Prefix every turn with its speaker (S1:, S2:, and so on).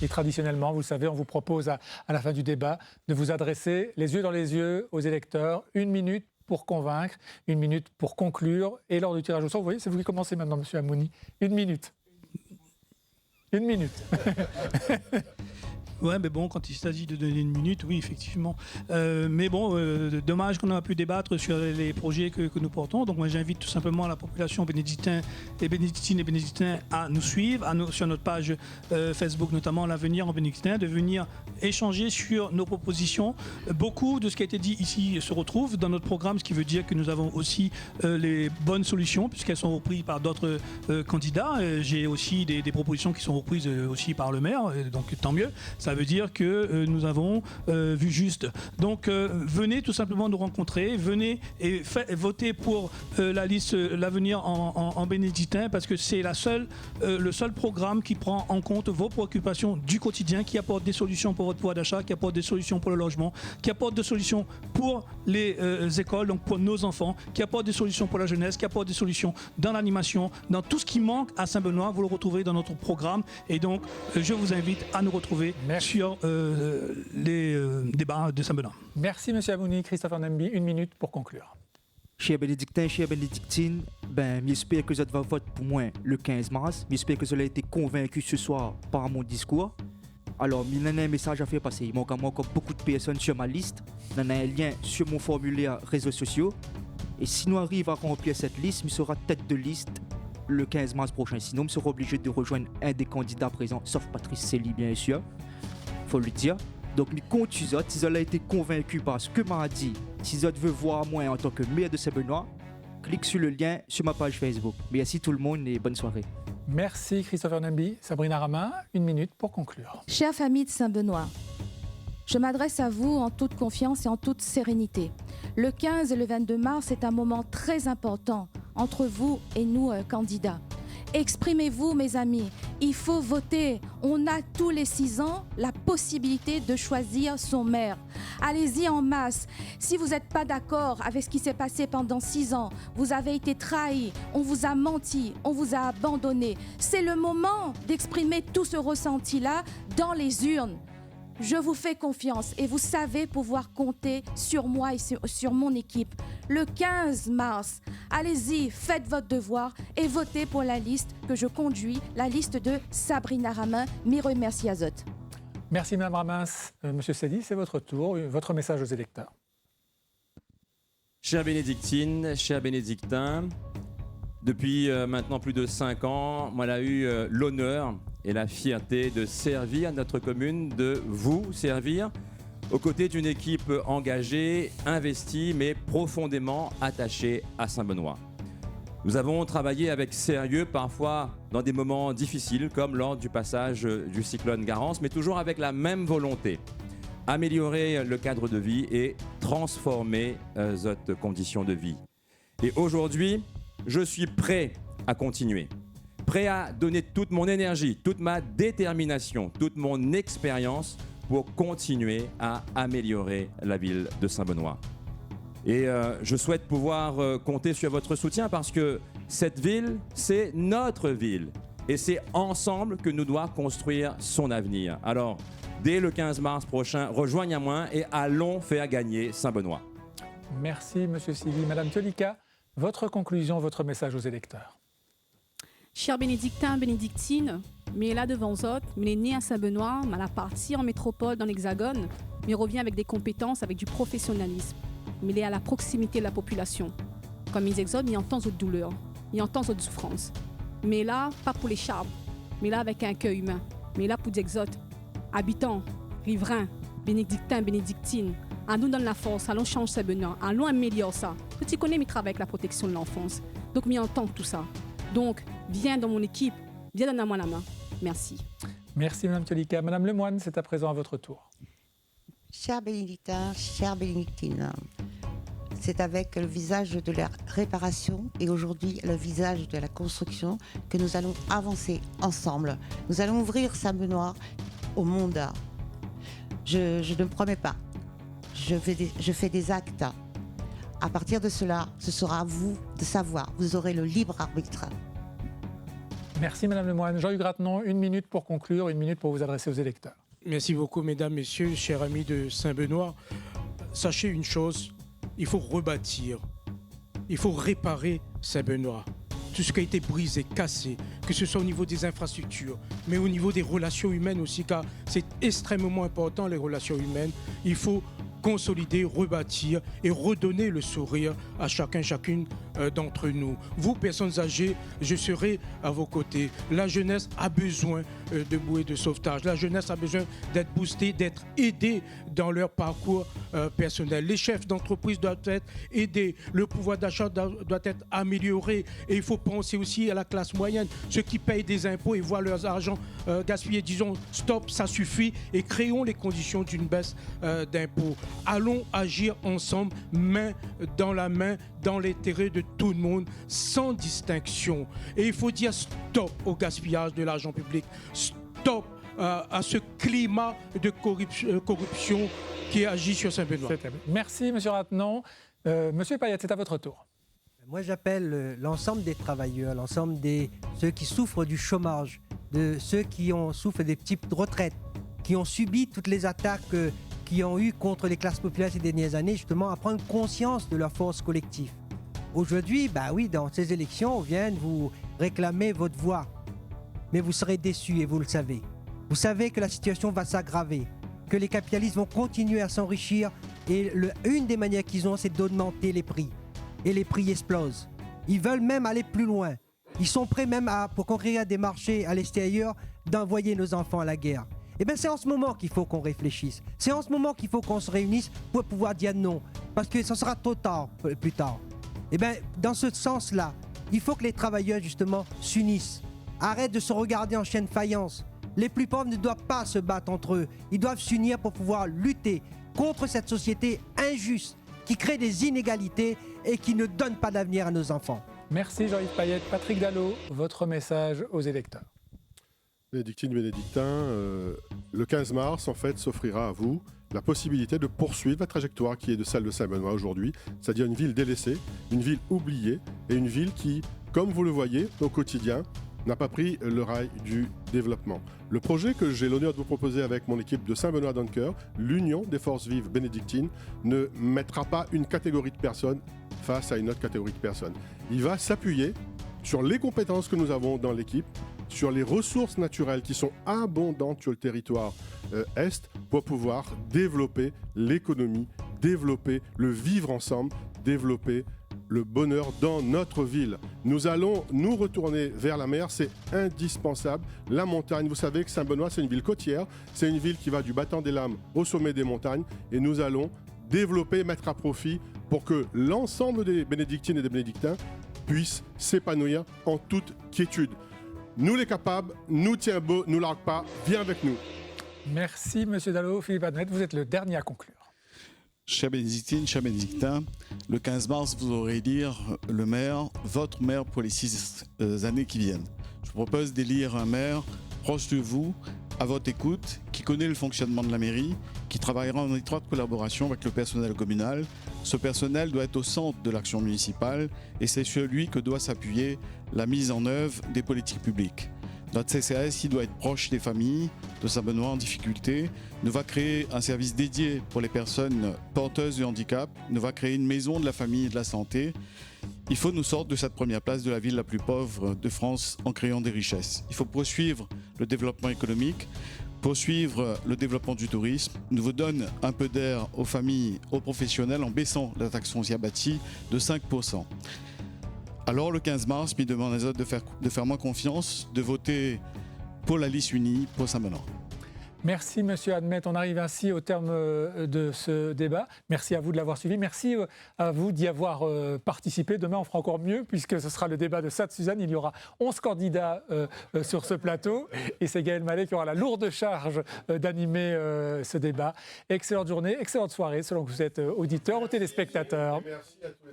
S1: Et traditionnellement, vous le savez, on vous propose à la fin du débat de vous adresser les yeux dans les yeux aux électeurs. 1 minute pour convaincre, 1 minute pour conclure. Et lors du tirage au sort, vous voyez, c'est vous qui commencez maintenant, M. Amouni. 1 minute. 1 minute.
S2: Ouais, mais bon, quand il s'agit de donner 1 minute, oui, effectivement. Mais bon, dommage qu'on n'a pas pu débattre sur les projets que nous portons. Donc moi, j'invite tout simplement la population bénédictine et bénédictins à nous suivre, sur notre page Facebook, notamment l'Avenir en bénédictin, de venir échanger sur nos propositions. Beaucoup de ce qui a été dit ici se retrouve dans notre programme, ce qui veut dire que nous avons aussi les bonnes solutions, puisqu'elles sont reprises par d'autres candidats. J'ai aussi des propositions qui sont reprises aussi par le maire, donc tant mieux. Ça veut dire que nous avons vu juste. Donc venez tout simplement nous rencontrer, venez et votez pour la liste l'Avenir en bénédictin, parce que c'est le seul programme qui prend en compte vos préoccupations du quotidien, qui apporte des solutions pour votre pouvoir d'achat, qui apporte des solutions pour le logement, qui apporte des solutions pour les écoles, donc pour nos enfants, qui apporte des solutions pour la jeunesse, qui apporte des solutions dans l'animation, dans tout ce qui manque à Saint-Benoît. Vous le retrouverez dans notre programme. Et donc je vous invite à nous retrouver sur les débats de Saint-Benoît.
S1: Merci M. Amouni. Christopher Nambi, 1 minute pour conclure.
S3: Chers bénédictins, chers bénédictines, j'espère que vous allez voter pour moi le 15 mars. J'espère que vous avez été convaincus ce soir par mon discours. Alors, il y a un message à faire passer. Il manque encore beaucoup de personnes sur ma liste. Il y a un lien sur mon formulaire réseaux sociaux. Et si nous arrivons à remplir cette liste, il sera tête de liste le 15 mars prochain. Sinon, il sera obligé de rejoindre un des candidats présents, sauf Patrice Célie, bien sûr. Il faut le dire. Donc, je compte sur eux. Si vous avez été convaincu par ce que m'a dit, si vous veut voir moi en tant que maire de Saint-Benoît, clique sur le lien sur ma page Facebook. Merci tout le monde et bonne soirée.
S1: Merci Christopher Nambi. Sabrina Ramin, 1 minute pour conclure.
S4: Chère famille de Saint-Benoît, je m'adresse à vous en toute confiance et en toute sérénité. Le 15 et le 22 mars est un moment très important entre vous et nous, candidats. Exprimez-vous, mes amis. Il faut voter. On a tous les 6 ans la possibilité de choisir son maire. Allez-y en masse. Si vous n'êtes pas d'accord avec ce qui s'est passé pendant 6 ans, vous avez été trahi, on vous a menti, on vous a abandonné. C'est le moment d'exprimer tout ce ressenti-là dans les urnes. Je vous fais confiance et vous savez pouvoir compter sur moi et sur mon équipe. Le 15 mars, allez-y, faites votre devoir et votez pour la liste que je conduis, la liste de Sabrina Ramin. Mes remercie à Zot.
S1: Merci Mme Ramin. Monsieur Célie, c'est votre tour. Votre message aux électeurs.
S5: Chère bénédictine, chers bénédictins, depuis maintenant plus de 5 ans, moi j'ai eu l'honneur et la fierté de servir notre commune, de vous servir aux côtés d'une équipe engagée, investie, mais profondément attachée à Saint-Benoît. Nous avons travaillé avec sérieux, parfois dans des moments difficiles, comme lors du passage du cyclone Garance, mais toujours avec la même volonté. Améliorer le cadre de vie et transformer notre condition de vie. Et aujourd'hui, je suis prêt à continuer. Prêt à donner toute mon énergie, toute ma détermination, toute mon expérience pour continuer à améliorer la ville de Saint-Benoît. Et je souhaite pouvoir compter sur votre soutien parce que cette ville, c'est notre ville. Et c'est ensemble que nous devons construire son avenir. Alors, dès le 15 mars prochain, rejoignez-moi et allons faire gagner Saint-Benoît.
S1: Merci M. Célie. Mme Tolika, votre conclusion, votre message aux électeurs.
S6: Chers bénédictins, bénédictines, mais là devant Zot, mais né à Saint-Benoît, mais à partie en métropole dans l'Hexagone, mais revient avec des compétences, avec du professionnalisme, mais il est à la proximité de la population. Comme ils exodent, il entend votre douleur, il entend votre souffrance. Mais là, pas pour les charbres, mais là avec un cœur humain, mais là pour des exodes, habitants, riverains, bénédictins, bénédictines, allons donne la force, allons changer Saint-Benoît, allons améliorer ça. Petit connais, mais travaille avec la protection de l'enfance. Donc, m'y entend tout ça. Donc, viens dans mon équipe, viens donner-moi la main. Merci.
S1: Merci Mme Tolika. Mme Lemoine, c'est à présent à votre tour.
S7: Chers bénédictins, chères bénédictines, c'est avec le visage de la réparation et aujourd'hui le visage de la construction que nous allons avancer ensemble. Nous allons ouvrir Saint-Benoît au monde. Je ne promets pas, je fais des actes. À partir de cela, ce sera à vous de savoir. Vous aurez le libre arbitre.
S1: Merci Madame Lemoine. Jean-Hugues Ratenon, 1 minute pour conclure, 1 minute pour vous adresser aux électeurs.
S8: Merci beaucoup, mesdames, messieurs, chers amis de Saint-Benoît. Sachez une chose, il faut rebâtir, il faut réparer Saint-Benoît. Tout ce qui a été brisé, cassé, que ce soit au niveau des infrastructures, mais au niveau des relations humaines aussi, car c'est extrêmement important, les relations humaines. Il faut consolider, rebâtir et redonner le sourire à chacune d'entre nous. Vous, personnes âgées, je serai à vos côtés. La jeunesse a besoin de bouées de sauvetage. La jeunesse a besoin d'être boostée, d'être aidée dans leur parcours personnel. Les chefs d'entreprise doivent être aidés. Le pouvoir d'achat doit être amélioré. Et il faut penser aussi à la classe moyenne, ceux qui payent des impôts et voient leurs argent gaspillés. Disons, stop, ça suffit, et créons les conditions d'une baisse d'impôts. Allons agir ensemble, main dans la main, dans l'intérêt de tout le monde, sans distinction. Et il faut dire stop au gaspillage de l'argent public, stop à ce climat de corruption qui agit sur Saint-Benoît.
S1: Merci Monsieur Ratenon. Monsieur Payette, c'est à votre tour.
S9: Moi, j'appelle l'ensemble des travailleurs, l'ensemble de ceux qui souffrent du chômage, de ceux qui souffrent des petites retraites, qui ont subi toutes les attaques qui ont eu contre les classes populaires ces dernières années, justement à prendre conscience de leur force collective. Aujourd'hui, dans ces élections, on vient vous réclamer votre voix. Mais vous serez déçus et vous le savez. Vous savez que la situation va s'aggraver, que les capitalistes vont continuer à s'enrichir et une des manières qu'ils ont, c'est d'augmenter les prix. Et les prix explosent. Ils veulent même aller plus loin. Ils sont prêts même pour conquérir des marchés à l'extérieur, d'envoyer nos enfants à la guerre. Eh bien, c'est en ce moment qu'il faut qu'on réfléchisse. C'est en ce moment qu'il faut qu'on se réunisse pour pouvoir dire non. Parce que ça sera trop tard, plus tard. Eh bien, dans ce sens-là, il faut que les travailleurs, justement, s'unissent. Arrêtent de se regarder en chaîne faïence. Les plus pauvres ne doivent pas se battre entre eux. Ils doivent s'unir pour pouvoir lutter contre cette société injuste qui crée des inégalités et qui ne donne pas d'avenir à nos enfants.
S1: Merci Jean-Yves Payette. Patrick Dallot, votre message aux électeurs.
S10: Bénédictine, bénédictin, le 15 mars, en fait, s'offrira à vous la possibilité de poursuivre la trajectoire qui est de celle de Saint-Benoît aujourd'hui, c'est-à-dire une ville délaissée, une ville oubliée et une ville qui, comme vous le voyez au quotidien, n'a pas pris le rail du développement. Le projet que j'ai l'honneur de vous proposer avec mon équipe de Saint-Benoît Dunker, l'Union des forces vives bénédictines, ne mettra pas une catégorie de personnes face à une autre catégorie de personnes. Il va s'appuyer sur les compétences que nous avons dans l'équipe, sur les ressources naturelles qui sont abondantes sur le territoire Est pour pouvoir développer l'économie, développer le vivre ensemble, développer le bonheur dans notre ville. Nous allons nous retourner vers la mer, c'est indispensable. La montagne, vous savez que Saint-Benoît, c'est une ville côtière, c'est une ville qui va du battant des lames au sommet des montagnes et nous allons développer, mettre à profit pour que l'ensemble des bénédictines et des bénédictins puissent s'épanouir en toute quiétude. Nous les capables, nous tiens beau, nous largue pas, viens avec nous.
S1: Merci Monsieur Dallot. Philippe Admet, vous êtes le dernier à conclure.
S11: Chère bénédictine, chers bénédictins, le 15 mars, vous aurez élire le maire, votre maire pour les 6 années qui viennent. Je vous propose d'élire un maire proche de vous, à votre écoute, qui connaît le fonctionnement de la mairie, qui travaillera en étroite collaboration avec le personnel communal. Ce personnel doit être au centre de l'action municipale et c'est sur lui que doit s'appuyer la mise en œuvre des politiques publiques. Notre CCAS, il doit être proche des familles de Saint-Benoît en difficulté, nous va créer un service dédié pour les personnes porteuses de handicap, nous va créer une maison de la famille et de la santé. Il faut nous sortir de cette première place de la ville la plus pauvre de France en créant des richesses. Il faut poursuivre le développement économique, poursuivre le développement du tourisme. Nous vous donne un peu d'air aux familles, aux professionnels en baissant la taxe foncière bâtie de 5%. Alors le 15 mars, je demande aux autres de faire moins confiance, de voter pour la liste unie pour Saint-Benoît.
S1: Merci Monsieur Admet. On arrive ainsi au terme de ce débat. Merci à vous de l'avoir suivi. Merci à vous d'y avoir participé. Demain, on fera encore mieux puisque ce sera le débat de Sade-Suzanne. Il y aura 11 candidats sur ce plateau et c'est Gaël Mallet qui aura la lourde charge d'animer ce débat. Excellente journée, excellente soirée selon que vous êtes auditeur ou téléspectateur.
S10: Merci à tous les